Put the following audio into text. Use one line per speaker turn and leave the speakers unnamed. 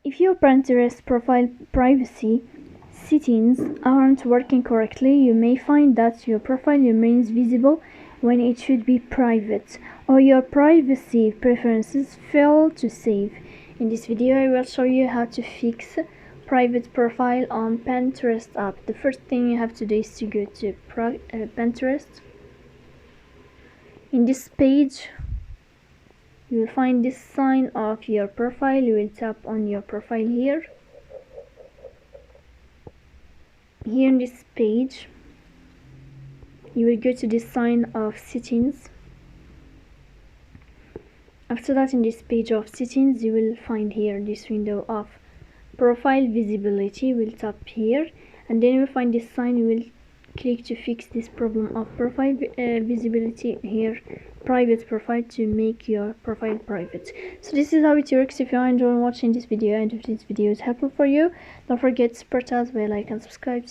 If your Pinterest profile privacy settings aren't working correctly, you may find that your profile remains visible when it should be private, or your privacy preferences fail to save. In this video, I will show you how to fix private profile on Pinterest app. The first thing you have to do is to go to Pinterest. In this page, you will find this sign of your profile. You will tap on your profile here. Here in this page, you will go to this sign of settings. After that, in this page of settings, you will find here this window of profile visibility. We'll tap here, and then you will find this sign. You will click to fix this problem of profile visibility here, private profile, to make your profile private. So this is how it works. If you are enjoying watching this video and if this video is helpful for you, don't forget to support us by like and subscribe.